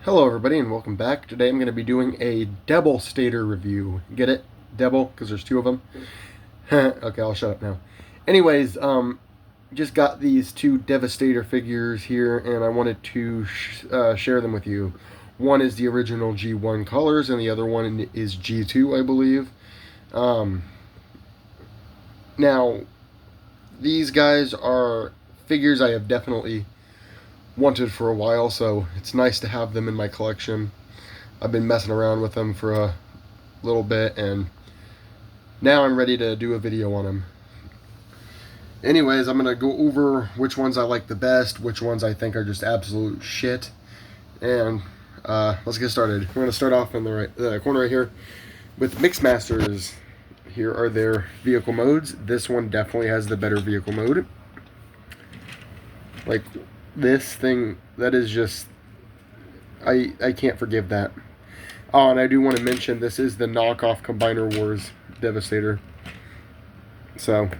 Hello everybody and welcome back. Today I'm going to be doing a double-stator review. Get it? Double? Because there's two of them. Okay, I'll shut up now. Anyways, just got these two Devastator figures here and I wanted to share them with you. One is the original G1 colors and the other one is G2, I believe. Now, these guys are figures I have definitely wanted for a while, so it's nice to have them in my collection. I've been messing around with them for a little bit and now I'm ready to do a video on them. Anyways, I'm going to go over which ones I like the best, which ones I think are just absolute shit, and let's get started. We're going to start off in the corner right here with Mixmasters. Here are their vehicle modes. This one definitely has the better vehicle mode. Like, this thing, that is just, I can't forgive that. Oh, and I do want to mention, this is the knockoff Combiner Wars Devastator. So,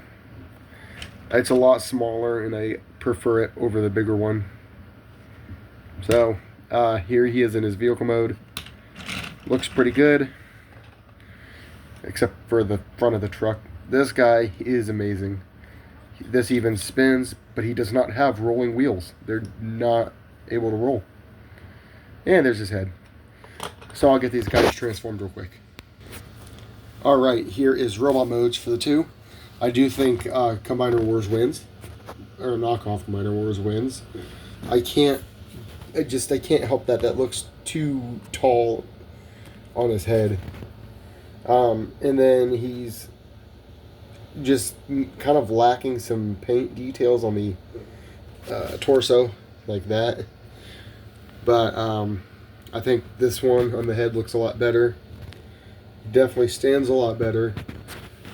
it's a lot smaller, and I prefer it over the bigger one. So, here he is in his vehicle mode. Looks pretty good, except for the front of the truck. This guy is amazing. This even spins, but he does not have rolling wheels. They're not able to roll. And there's his head. So I'll get these guys transformed real quick. Alright, here is robot modes for the two. I do think Combiner Wars wins. Or knockoff Combiner Wars wins. I can't help that. That looks too tall on his head. And then he's just kind of lacking some paint details on the torso, like that. But I think this one on the head looks a lot better. Definitely stands a lot better.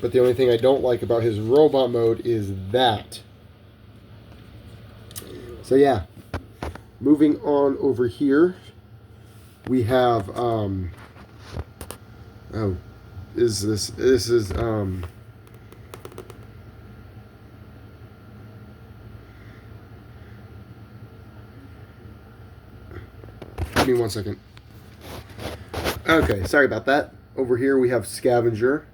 But the only thing I don't like about his robot mode is that. So yeah, moving on over here, we have this is give me 1 second. Okay, sorry about that. Over here we have Scavenger.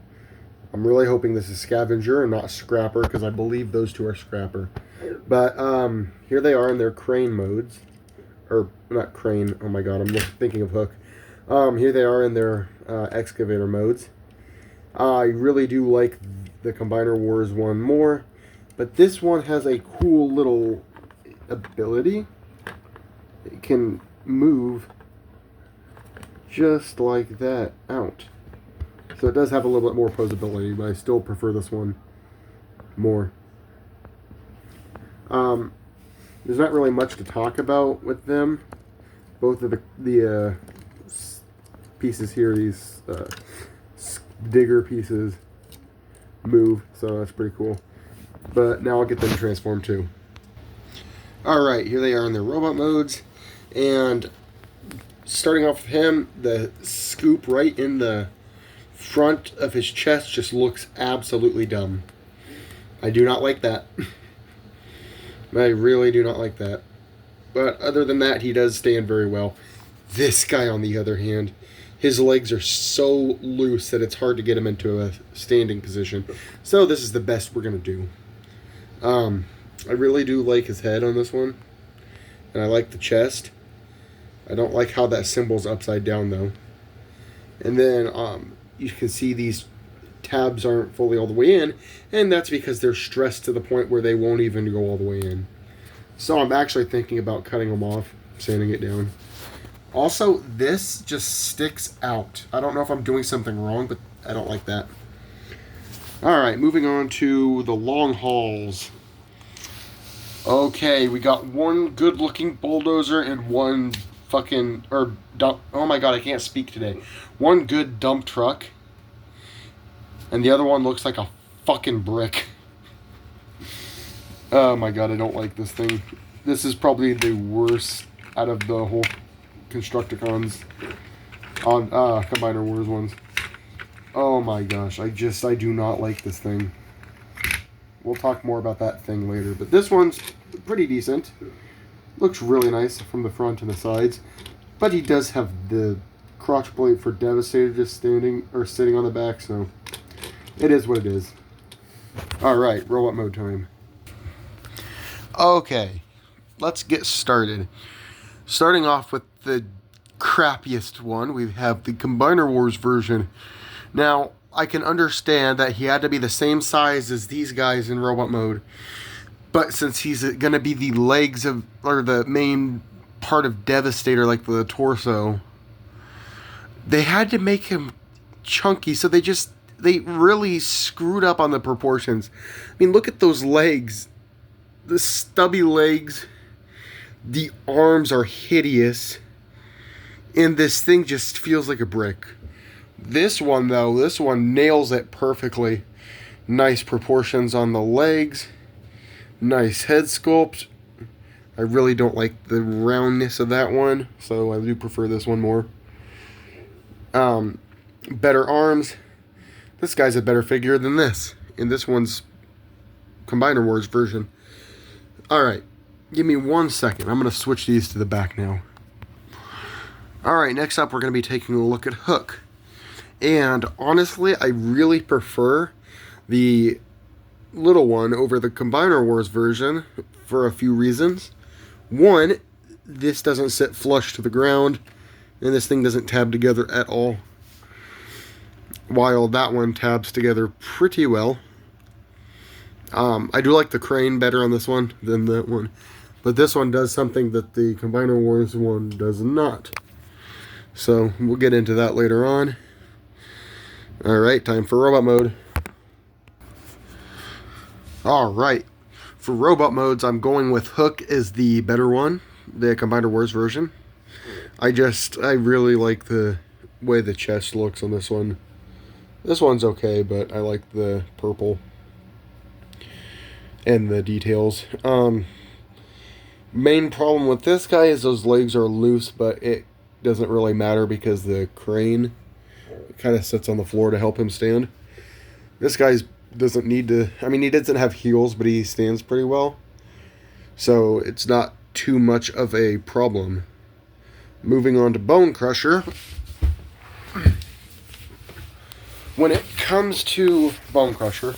I'm really hoping this is Scavenger and not Scrapper, because I believe those two are Scrapper. But here they are in their crane modes. Or, not crane, oh my god, I'm thinking of Hook. Here they are in their excavator modes. I really do like the Combiner Wars one more, but this one has a cool little ability. It can move just like that out. So it does have a little bit more posability, but I still prefer this one more. There's not really much to talk about with them. Both of the pieces here, these digger pieces, move, so that's pretty cool. But now I'll get them transformed too. Alright, here they are in their robot modes. And starting off with him, the scoop right in the front of his chest just looks absolutely dumb. I do not like that. I really do not like that. But other than that, he does stand very well. This guy, on the other hand, his legs are so loose that it's hard to get him into a standing position. So this is the best we're going to do. I really do like his head on this one. And I like the chest. I don't like how that symbol's upside down, though. And then you can see these tabs aren't fully all the way in, and that's because they're stressed to the point where they won't even go all the way in. So I'm actually thinking about cutting them off, sanding it down. Also, this just sticks out. I don't know if I'm doing something wrong, but I don't like that. Alright, moving on to the long hauls. Okay, we got one good-looking bulldozer and one fucking, oh my god, I can't speak today. One good dump truck, and the other one looks like a fucking brick. Oh my god, I don't like this thing. This is probably the worst out of the whole Constructicons on Combiner Wars ones. Oh my gosh, I do not like this thing. We'll talk more about that thing later. But this one's pretty decent. Looks really nice from the front and the sides. But he does have the crotch plate for Devastator just standing or sitting on the back, so it is what it is. Alright, robot mode time. Okay, let's get started. Starting off with the crappiest one, we have the Combiner Wars version. Now, I can understand that he had to be the same size as these guys in robot mode, but since he's going to be the legs of, or the main part of Devastator, like the torso, they had to make him chunky, so they really screwed up on the proportions. I mean, look at those legs. The stubby legs. The arms are hideous. And this thing just feels like a brick. This one, though, this one nails it perfectly. Nice proportions on the legs. Nice head sculpt. I really don't like the roundness of that one, so I do prefer this one more. Better arms. This guy's a better figure than this. In this one's Combiner Wars version. Alright, give me 1 second. I'm going to switch these to the back now. Alright, next up we're going to be taking a look at Hook. And honestly, I really prefer the little one over the Combiner Wars version for a few reasons. One, this doesn't sit flush to the ground, and this thing doesn't tab together at all, while that one tabs together pretty well. I do like the crane better on this one than that one, but this one does something that the Combiner Wars one does not. So we'll get into that later on. Alright, time for robot mode. Alright, for robot modes, I'm going with Hook as the better one, the Combiner Wars version. I really like the way the chest looks on this one. This one's okay, but I like the purple and the details. Main problem with this guy is those legs are loose, but it doesn't really matter because the crane kind of sits on the floor to help him stand. This guy's doesn't need to, I mean, he doesn't have heels, but he stands pretty well. So it's not too much of a problem. Moving on to Bone Crusher. When it comes to Bone Crusher,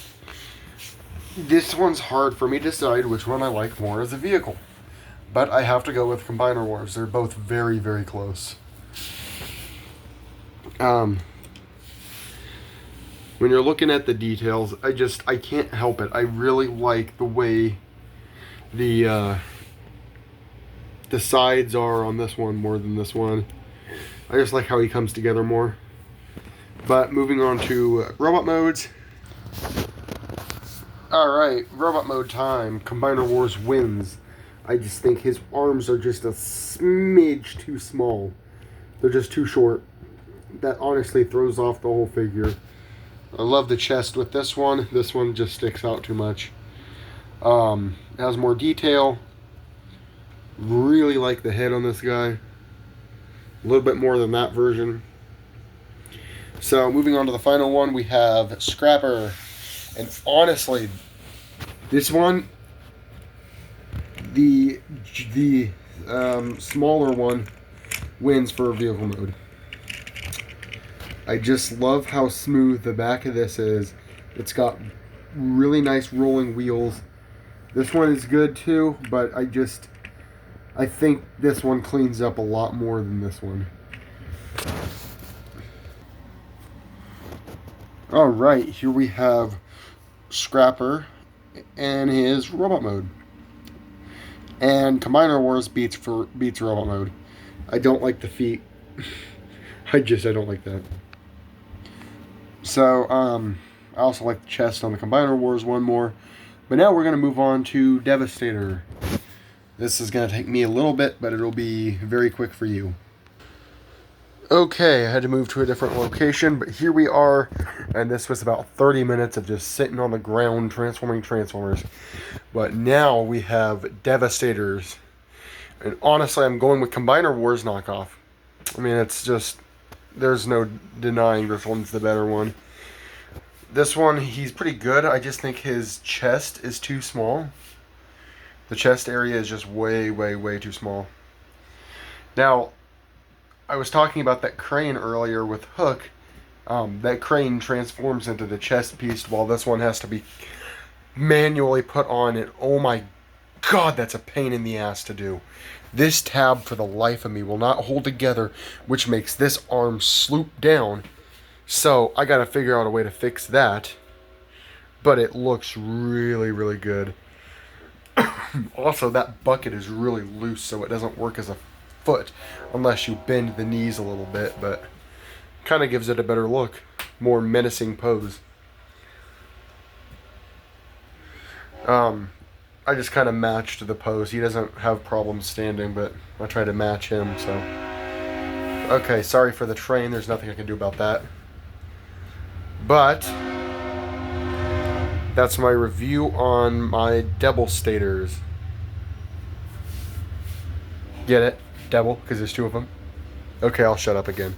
this one's hard for me to decide which one I like more as a vehicle. But I have to go with Combiner Wars. They're both very, very close. When you're looking at the details, I can't help it. I really like the way the sides are on this one more than this one. I just like how he comes together more. But moving on to robot modes. Alright, robot mode time. Combiner Wars wins. I just think his arms are just a smidge too small. They're just too short. That honestly throws off the whole figure. I love the chest with this one. This one just sticks out too much. It has more detail. Really like the head on this guy. A little bit more than that version. So moving on to the final one, we have Scrapper. And honestly, this one, the smaller one wins for vehicle mode. I just love how smooth the back of this is. It's got really nice rolling wheels. This one is good too, but I think this one cleans up a lot more than this one. Alright, here we have Scrapper and his robot mode. And Combiner Wars beats robot mode. I don't like the feet. I don't like that. So, I also like the chest on the Combiner Wars one more. But now we're going to move on to Devastator. This is going to take me a little bit, but it'll be very quick for you. Okay, I had to move to a different location, but here we are, and this was about 30 minutes of just sitting on the ground transforming Transformers. But now we have Devastators. And honestly, I'm going with Combiner Wars knockoff. I mean, it's just, there's no denying this one's the better one. This one, he's pretty good. I just think his chest is too small. The chest area is just way, way, way too small. Now, I was talking about that crane earlier with hook. That crane transforms into the chest piece while this one has to be manually put on, and oh my god, that's a pain in the ass to do. This tab, for the life of me, will not hold together, which makes this arm sloop down. So I gotta figure out a way to fix that. But it looks really, really good. Also, that bucket is really loose, so it doesn't work as a foot unless you bend the knees a little bit, but kind of gives it a better look, more menacing pose. I just kind of matched the pose. He doesn't have problems standing, but I try to match him, so. Okay, sorry for the train. There's nothing I can do about that. But that's my review on my double-stators. Get it? Double? Because there's two of them? Okay, I'll shut up again.